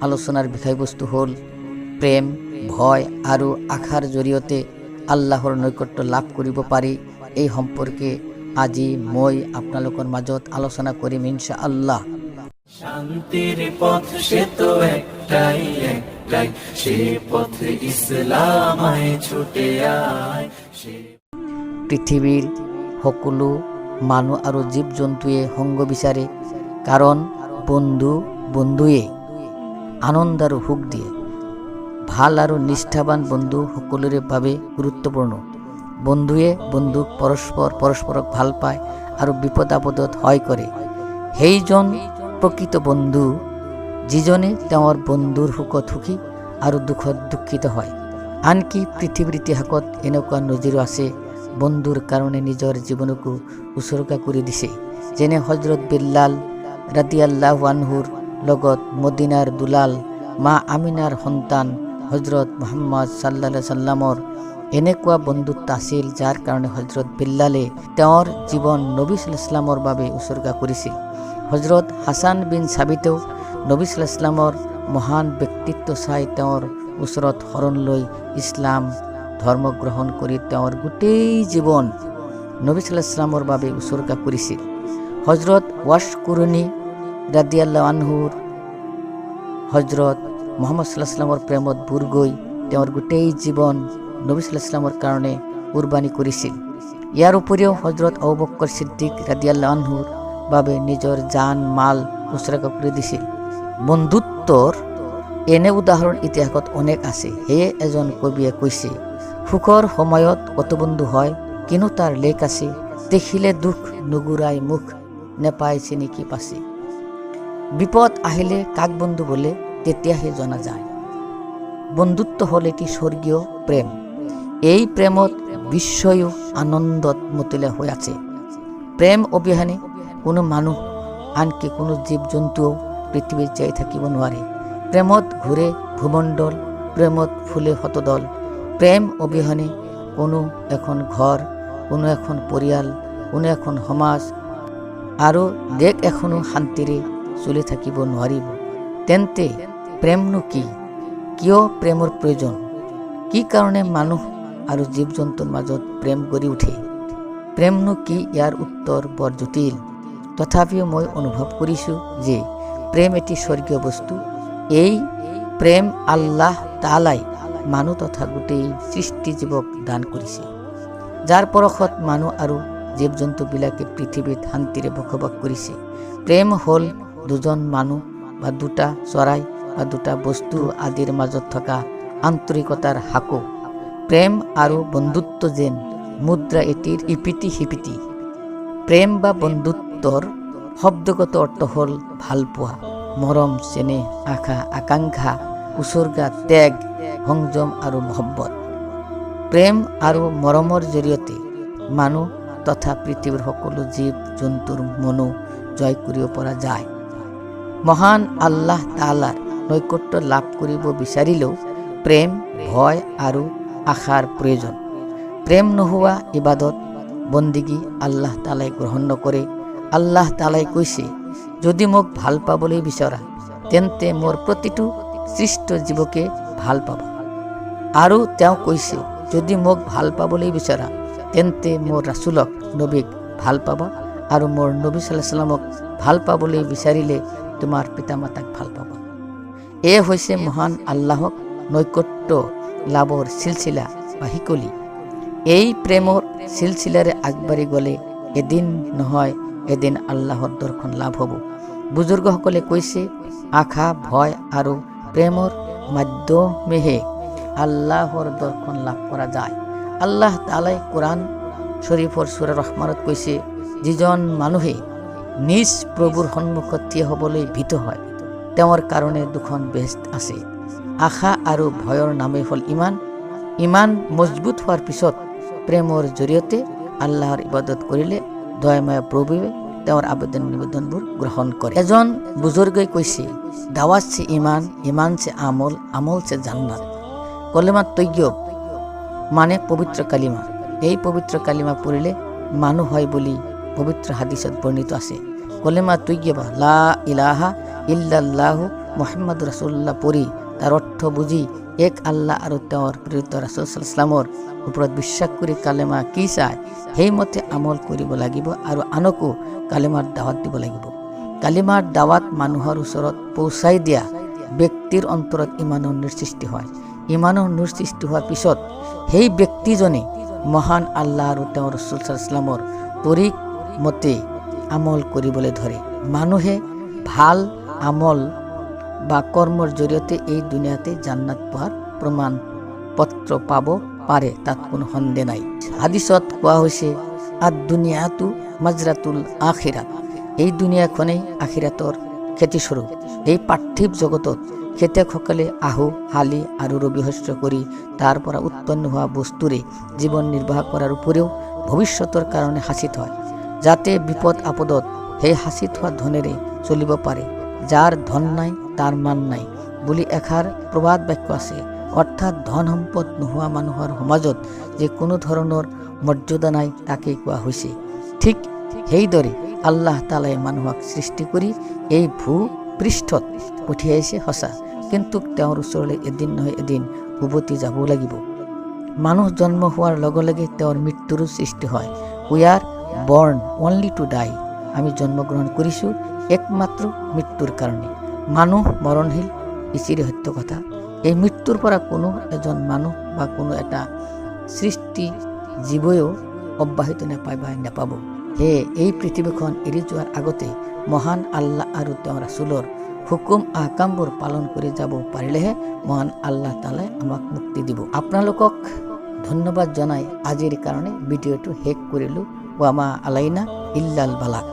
আলোচনাৰ বিষয়বস্তু হ'ল প্ৰেম, ভয় আৰু আশাৰ জৰিয়তে আল্লাহৰ নৈকট্য লাভ কৰিব পাৰি। এই সম্পৰ্কে আজি মই আপোনালোকৰ মাজত আলোচনা কৰিম ইনশাআল্লাহ। শান্তির পথ সে তো একটাই একটাই, সে পথে ইসলামায় ছুটে আয়। পৃথিৱীৰ সকলো মানুহ আৰু জীৱ জন্তুৱে সংগ বিচাৰে, কাৰণ বন্ধুৱে আনন্দ আৰু সুখ দিয়ে। ভাল আৰু নিষ্ঠাবান বন্ধু সকলোৰে বাবে গুৰুত্বপূৰ্ণ। বন্ধুৱে বন্ধুক পৰস্পৰক ভাল পায় আৰু বিপদ আপদত সহায় কৰে। সেইজন প্ৰকৃত বন্ধু যিজনে তেওঁৰ বন্ধুৰ সুখত সুখী আৰু দুখত দুখিত হয়। আনকি পৃথিৱীৰ ইতিহাসত এনেকুৱা নজিৰো আছে বন্ধুৰ কাৰণে নিজৰ জীৱনকো উচৰ্গা কৰি দিছে, যেনে হজৰত বিল্লাল ৰাদিয়াল্লাহু আনহুৰ লগত মদিনাৰ দুলাল মা আমিনাৰ সন্তান হজৰত মুহাম্মদ সাল্লাল্লাহু আলাইহি সাল্লামৰ এনেকুৱা বন্ধুত্ব আছিল, যাৰ কাৰণে হজৰত বিল্লালে তেওঁৰ জীৱন নবী সাল্লাল্লাহু আলাইহি সাল্লামৰ বাবে উচৰ্গা কৰিছিল। হজৰত হাছান বিন সাবিতেও নবী সাল্লাল্লাহু আলাইহি সাল্লামৰ মহান ব্যক্তিত্ব চাই তেওঁৰ ওচৰত শৰণ লৈ ইছলাম ধৰ্ম গ্ৰহণ কৰি তেওঁৰ গোটেই জীৱন নবী সাল্লাল্লাহু আলাইহি সাল্লামৰ বাবে উচৰ্গা কৰিছিল। হজৰত ৱাশকুৰণী ৰাদিয়াল্লাহু আনহুৰ হজৰত মুহাম্মদ সাল্লাল্লাহু আলাইহি সাল্লামৰ প্ৰেমত বুৰ গৈ তেওঁৰ গোটেই জীৱন নবী সাল্লাল্লাহু আলাইহি সাল্লামৰ কাৰণে কুৰবানী কৰিছিল। ইয়াৰ উপৰিও হজৰত আবু বকৰ ছিদ্দিক ৰাদিয়াল্লাহু আনহুৰ বাবে নিজৰ জান মাল উচৰ্গা কৰি দিছিল। বন্ধুত্বৰ এনে উদাহৰণ ইতিহাসত অনেক আছে। সেয়ে এজন কবিয়ে কৈছে, সুখৰ সময়ত কত বন্ধু হয়, কিন্তু তাৰ লেখ আছে, দেখিলে দুখ নুগুৰাই মুখ, নেপায় চিনি কি পাছে। বিপদ আহিলে কাক বন্ধু বলে, তেতিয়াহে জনা যায়। বন্ধুত্ব হ'ল এটি স্বৰ্গীয় প্ৰেম। এই প্ৰেমত বিশ্বয়ো আনন্দত মতলীয়া হৈ আছে। প্ৰেম অবিহনে কোনো মানুহ, আনকি কোনো জীৱ জন্তুও পৃথিৱীত জীয়াই থাকিব নোৱাৰে। প্ৰেমত ঘূৰে ভূমণ্ডল, প্ৰেমত ফুলে শতদল। প্ৰেম অবিহনে কোনো এখন ঘৰ, কোনো এখন পৰিয়াল, কোনো এখন সমাজ আৰু দেশ এখনো শান্তিৰে চলি থাকিব নোৱাৰিব। তেন্তে প্ৰেমনো কি? কিয় প্ৰেমৰ প্ৰয়োজন? কি কাৰণে মানুহ আৰু জীৱ জন্তুৰ মাজত প্ৰেম গঢ়ি উঠে? প্ৰেমনো কি? ইয়াৰ উত্তৰ বৰ জটিল। তথাপিও মই অনুভৱ কৰিছোঁ যে প্ৰেম এটি স্বৰ্গীয় বস্তু। এই প্ৰেম আল্লাহ তাআলাই মানুহ তথা গোটেই সৃষ্টি জীৱক দান কৰিছে, যাৰ পৰশত মানুহ আৰু জীৱ জন্তুবিলাকে পৃথিৱীত শান্তিৰে বসবাস কৰিছে। প্ৰেম হ'ল দুজন মানুহ বা দুটা চৰাই বা দুটা বস্তু আদিৰ মাজত থকা আন্তৰিকতাৰ সাঁকো। প্ৰেম আৰু বন্ধুত্ব যেন মুদ্ৰা এটিৰ ইপিঠি সিপিঠি। প্ৰেম বা বন্ধুত্বৰ শব্দগত অৰ্থ হ'ল ভাল পোৱা, মৰম, চেনেহ, আশা, আকাংক্ষা, উচৰ্গা, ত্যাগ, সংযম আৰু মহব্বত। প্ৰেম আৰু মৰমৰ জৰিয়তে মানুহ তথা পৃথিৱীৰ সকলো জীৱ জন্তুৰ মনো জয় কৰিব পৰা যায়। মহান আল্লাহ তাআলাৰ নৈকট্য লাভ কৰিব বিচাৰিলেও প্ৰেম, ভয় আৰু আশাৰ প্ৰয়োজন। প্ৰেম নোহোৱা ইবাদত বন্দিগী আল্লাহ তাআলাই গ্ৰহণ নকৰে। আল্লাহ তাআলাই কৈছে, যদি মোক ভাল পাবলৈ বিচৰা তেন্তে মোৰ প্ৰতিটো সৃষ্ট জীৱকে ভাল পাবা। আৰু তেওঁ কৈছে, যদি মোক ভাল পাবলৈ বিচৰা তেন্তে মোৰ ৰাছুলক নবীক ভাল পাবা, আৰু মোৰ নবী সাল্লাল্লাহু আলাইহি সাল্লামক ভাল পাবলৈ বিচাৰিলে তোমাৰ পিতামাতাক ভাল পাবা। এয়ে হৈছে মহান আল্লাহক নৈকট্য লাভৰ চিলচিলা বা শিকলি। এই প্ৰেমৰ চিলচিলাৰে আগবাঢ়ি গ'লে এদিন নহয় এদিন আল্লাহৰ দৰ্শন লাভ হ'ব। বুজুৰ্গসকলে কৈছে, আশা, ভয় আৰু প্ৰেমৰ মাধ্যমেহে আল্লাহৰ দৰ্শন লাভ কৰা যায়। আল্লাহ তাআলাই কোৰআন শৰীফৰ সূৰা ৰহমানত কৈছে, যিজন মানুহে নিজ প্ৰভুৰ সন্মুখত থিয় হ'বলৈ ভীত হয়, তেওঁৰ কাৰণে দুখন বেহেস্ত আছে। আশা আৰু ভয়ৰ নামে হ'ল ইমান। ইমান মজবুত হোৱাৰ পিছত প্ৰেমৰ জৰিয়তে আল্লাহৰ ইবাদত কৰিলে দয়াময় প্ৰভুৱে তেওঁৰ আবেদন নিবেদনবোৰ গ্ৰহণ কৰে। এজন বুজুৰ্গই কৈছে, দাৱাত সে ইমান, ইমান সে আমল, আমল সে জান্নাত। কলেমা তৈয়ব মানে পবিত্ৰ কালিমা। এই পবিত্ৰ কালিমা পঢ়িলে মানুহ হয় বুলি পবিত্ৰ হাদিছত বৰ্ণিত আছে। কলেমা তৈয়বা লা ইলাহা ইল্লাল্লাহু মোহাম্মদ ৰাছুলুল্লাহ পঢ়ি তাৰ অৰ্থ বুজি এক আল্লাহ আৰু তেওঁৰ প্ৰেৰিত ৰাছুল সাল্লাল্লাহু আলাইহি ওয়াসাল্লামৰ ওপৰত বিশ্বাস কৰি কালেমা কি চায় সেইমতে আমল কৰিব লাগিব আৰু আনকো কালেমাৰ দাৱাত দিব লাগিব। কালেমাৰ দাৱাত মানুহৰ ওচৰত পৌঁছাই দিয়া ব্যক্তিৰ অন্তৰত ইমানৰ নূৰ সৃষ্টি হয়। ইমানৰ নূৰ সৃষ্টি হোৱাৰ পিছত সেই ব্যক্তিজনে মহান আল্লাহ আৰু তেওঁৰ ৰাছুল সাল্লাল্লাহু আলাইহি ওয়াসাল্লামৰ তৰিক মতে আমল কৰিবলৈ ধৰে। মানুহে ভাল আমল বা কৰ্মৰ জৰিয়তে এই দুনিয়াতে জান্নাত পোৱাৰ প্ৰমাণ পত্ৰ পাব পাৰে, তাত কোনো সন্দেহ নাই। হাদিছত কোৱা হৈছে আদ-দুনিয়াতু মাজৰাতুল আখিৰাত, এই দুনিয়াখনেই আখিৰাতৰ খেতিস্বৰূপ। এই পাৰ্থিৱ জগতত খেতিয়কসকলে আহু শালি আৰু ৰবি শস্য কৰি তাৰ পৰা উৎপন্ন হোৱা বস্তুৰে জীৱন নিৰ্বাহ কৰাৰ উপৰিও ভৱিষ্যতৰ কাৰণে সাঁচি থয়, যাতে বিপদ আপদত সেই সাঁচি থোৱা ধনেৰে চলিব পাৰে। যাৰ ধন নাই তাৰ মান নাই বুলি এষাৰ প্ৰবাদ বাক্য আছে। অৰ্থাৎ ধন সম্পদ নোহোৱা মানুহৰ সমাজত যে কোনো ধৰণৰ মৰ্যাদা নাই তাকে কোৱা হৈছে। ঠিক সেইদৰে আল্লাহ তাআলাই মানুহক সৃষ্টি কৰি এই ভূ পৃষ্ঠত পঠিয়াইছে সঁচা, কিন্তু তেওঁৰ ওচৰলৈ এদিন নহয় এদিন উভতি যাব লাগিব। মানুহ জন্ম হোৱাৰ লগে লগে তেওঁৰ মৃত্যুৰো সৃষ্টি হয়। We are born only to die, আমি জন্মগ্ৰহণ কৰিছোঁ একমাত্ৰ মৃত্যুৰ কাৰণে। মানুহ মৰণশীল, ইচিৰি সত্য কথা। এই মৃত্যুৰ পৰা কোনো এজন মানুহ বা কোনো এটা সৃষ্টি জীৱয়ো অব্যাহত নাপায় বা নাপাব। সেয়ে এই পৃথিৱীখন এৰি যোৱাৰ আগতে মহান আল্লাহ আৰু তেওঁৰ ৰাছুলৰ হুকুম আহকামবোৰ পালন কৰি যাব পাৰিলেহে মহান আল্লাহ তাআলাই আমাক মুক্তি দিব। আপোনালোকক ধন্যবাদ জনাই আজিৰ কাৰণে ভিডিঅ'টো শেষ কৰিলোঁ। ওয়ামা আলাইনা ইল্লাল বালাগ।